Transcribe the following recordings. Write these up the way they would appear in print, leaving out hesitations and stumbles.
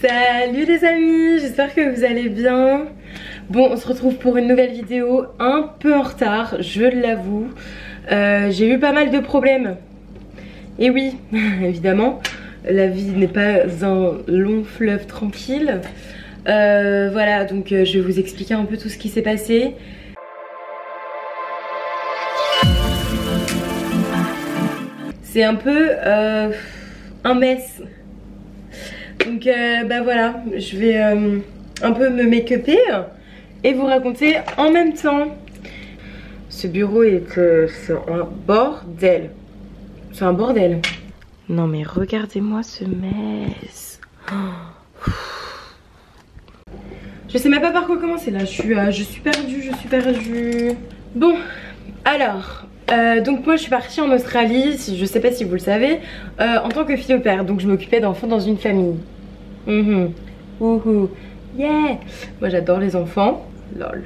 Salut les amis, j'espère que vous allez bien. Bon, on se retrouve pour une nouvelle vidéo un peu en retard, je l'avoue. J'ai eu pas mal de problèmes. Et oui, évidemment, la vie n'est pas un long fleuve tranquille. Voilà, donc je vais vous expliquer un peu tout ce qui s'est passé. C'est un peu un mess. Donc bah voilà, je vais un peu me make-upper et vous raconter en même temps. Ce bureau est c'est un bordel. C'est un bordel. Non mais regardez-moi ce mess. Oh. Je sais même pas par quoi commencer là, je suis perdue. Bon, alors, donc moi je suis partie en Australie, je sais pas si vous le savez, en tant que fille au père. Donc je m'occupais d'enfants dans une famille. Wouhou, yeah. Moi j'adore les enfants, lol.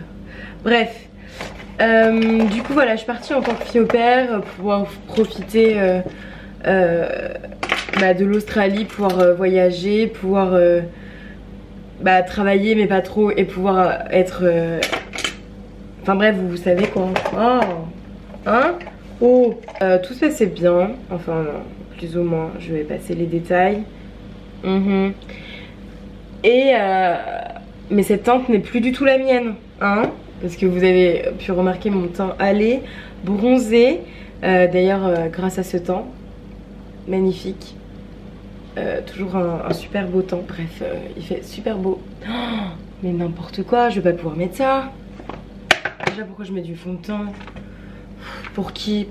Bref, du coup voilà, je suis partie en tant que fille au père pour pouvoir profiter de l'Australie, pouvoir voyager, pouvoir travailler mais pas trop et pouvoir être enfin bref, vous savez quoi. Oh, hein, oh, tout se passait bien, enfin non, plus ou moins, je vais passer les détails. Et mais cette teinte n'est plus du tout la mienne, hein, parce que vous avez pu remarquer mon teint hâlé, bronzé, d'ailleurs grâce à ce teint magnifique. Toujours un super beau temps. Bref, il fait super beau. Oh, mais n'importe quoi, je vais pas pouvoir mettre ça. Déjà, pourquoi je mets du fond de teint? Pour qui?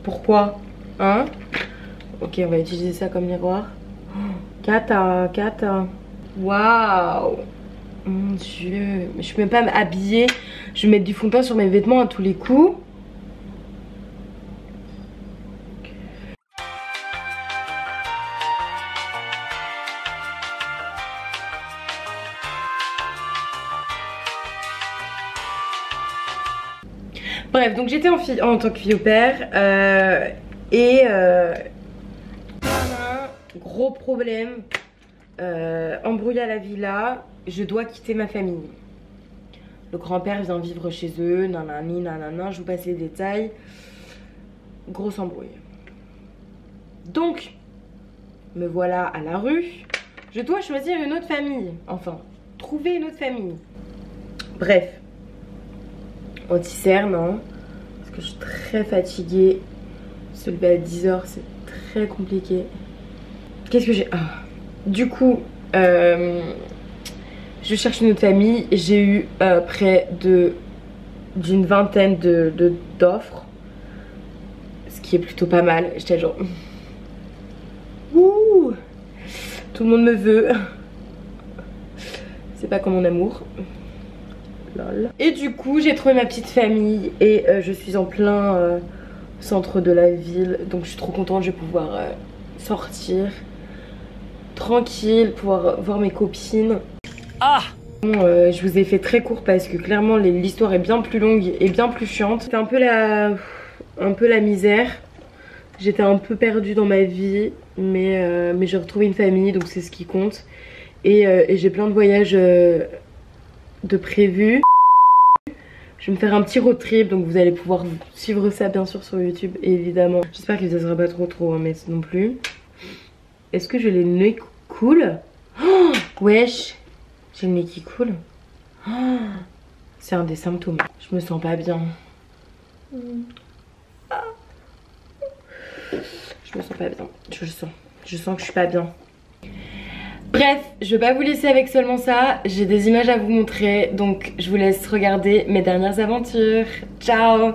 Pourquoi? Hein? Ok, on va utiliser ça comme miroir. Oh, Kata. Waouh! Mon dieu, je peux même pas m'habiller. Je vais mettre du fond de teint sur mes vêtements à tous les coups. Bref, donc j'étais en tant que fille au père gros problème, embrouille à la villa, je dois quitter ma famille. Le grand-père vient vivre chez eux, nanani, nanana, je vous passe les détails. Grosse embrouille. Donc, me voilà à la rue, je dois choisir une autre famille, enfin, trouver une autre famille. Bref. On discerne, hein, parce que je suis très fatiguée. Se lever à 10 h, c'est très compliqué. Qu'est-ce que j'ai... Du coup, je cherche une autre famille. J'ai eu près d'une vingtaine d'offres. Ce qui est plutôt pas mal. J'étais genre... Ouh, tout le monde me veut. C'est pas comme mon amour. Et du coup j'ai trouvé ma petite famille et je suis en plein centre de la ville. Donc je suis trop contente, je vais pouvoir sortir tranquille, pouvoir voir mes copines. Bon, je vous ai fait très court parce que clairement l'histoire est bien plus longue et bien plus chiante. C'était un peu la misère. J'étais un peu perdue dans ma vie, mais j'ai retrouvé une famille, donc c'est ce qui compte. Et j'ai plein de voyages de prévu. Je vais me faire un petit road trip, donc vous allez pouvoir suivre ça bien sûr sur YouTube évidemment. J'espère que ça sera pas trop hein, mais non plus. Est-ce que j'ai les nez cool? Oh, wesh, j'ai le nez qui coule. Oh, c'est un des symptômes. Je me sens pas bien. Je me sens pas bien. Je sens que je suis pas bien. Bref, je vais pas vous laisser avec seulement ça, j'ai des images à vous montrer, donc je vous laisse regarder mes dernières aventures. Ciao!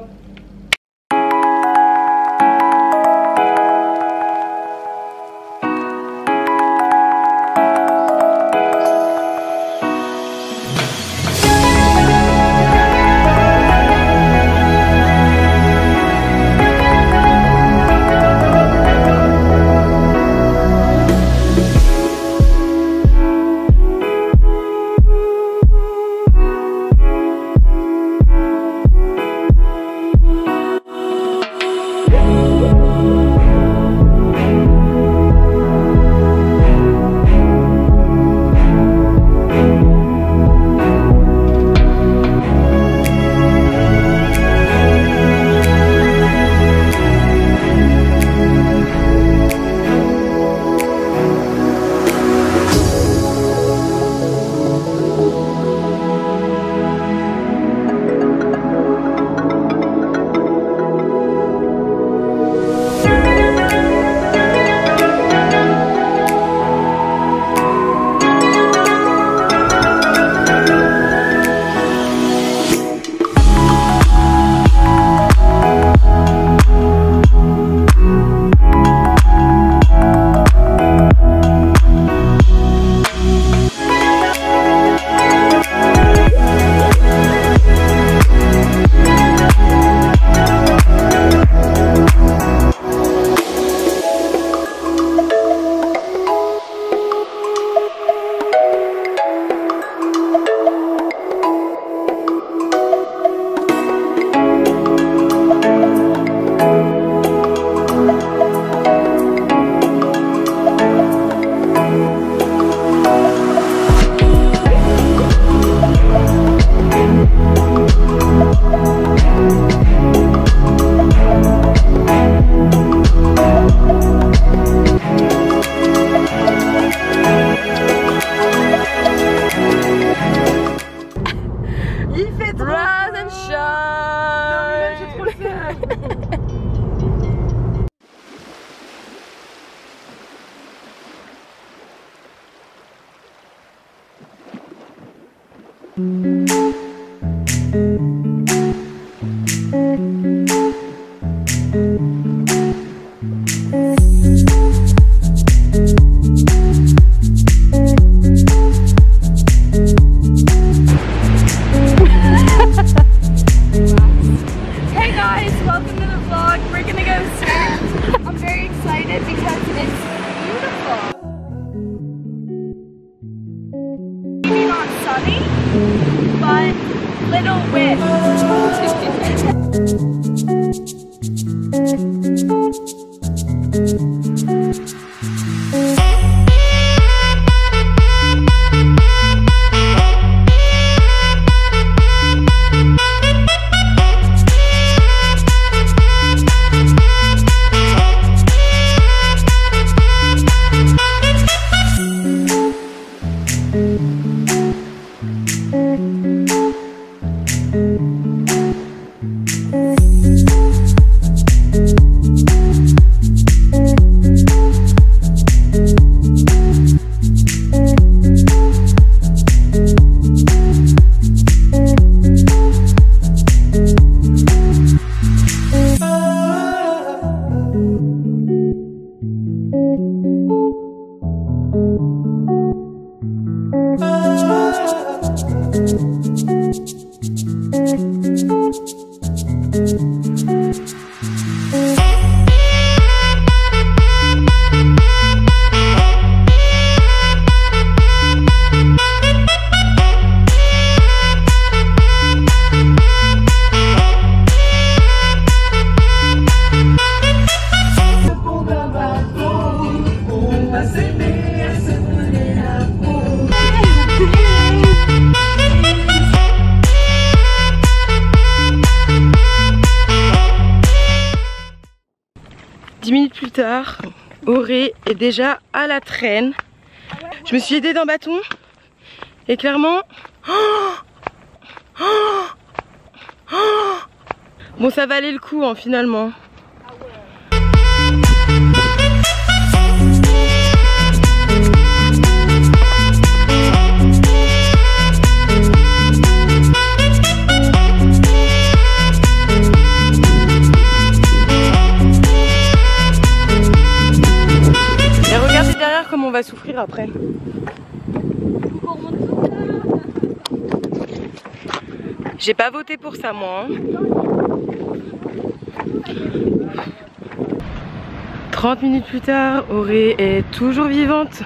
Hey guys, welcome to the vlog. We're gonna go surf. I'm very excited because it's beautiful. Maybe not sunny, but little wind. Plus tard, Auré est déjà à la traîne. Je me suis aidée d'un bâton et clairement, bon, ça valait le coup hein, finalement. Comme on va souffrir après. J'ai pas voté pour ça moi. 30 minutes plus tard, Auré est toujours vivante,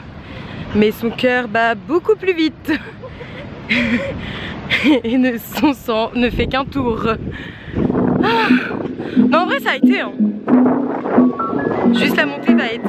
mais son cœur bat beaucoup plus vite. Et son sang ne fait qu'un tour. Ah. Non, en vrai ça a été hein. Juste la montée va être...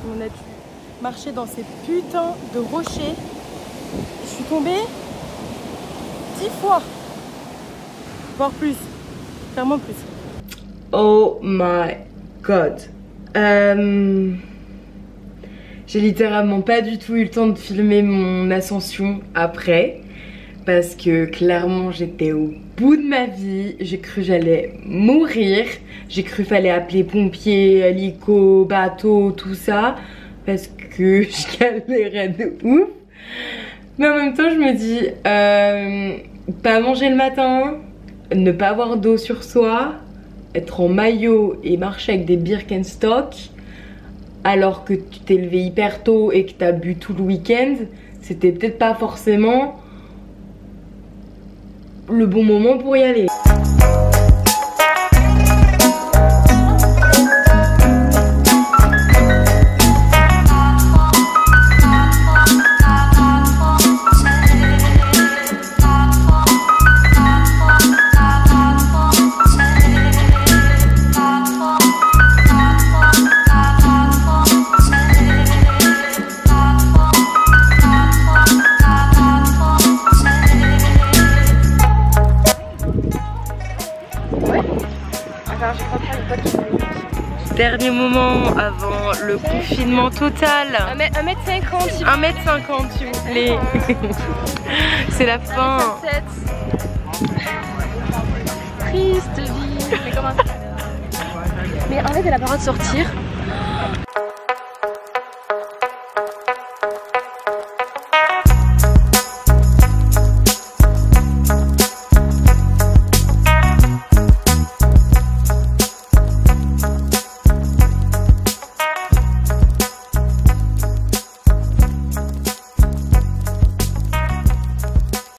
On a dû marcher dans ces putains de rochers. Je suis tombée 10 fois, voire plus, clairement plus. Oh my god. J'ai littéralement pas du tout eu le temps de filmer mon ascension après parce que clairement j'étais au bout de ma vie. J'ai cru j'allais mourir. J'ai cru fallait appeler pompiers, hélico, bateau, tout ça parce que je galérais de ouf. Mais en même temps je me dis pas manger le matin, ne pas avoir d'eau sur soi, être en maillot et marcher avec des Birkenstock alors que tu t'es levé hyper tôt et que t'as bu tout le week-end, c'était peut-être pas forcément le bon moment pour y aller. Dernier moment avant le confinement total. 1m50 1m50 s'il vous plaît. C'est la fin. Triste vie. Mais en fait elle a pas le droit de sortir.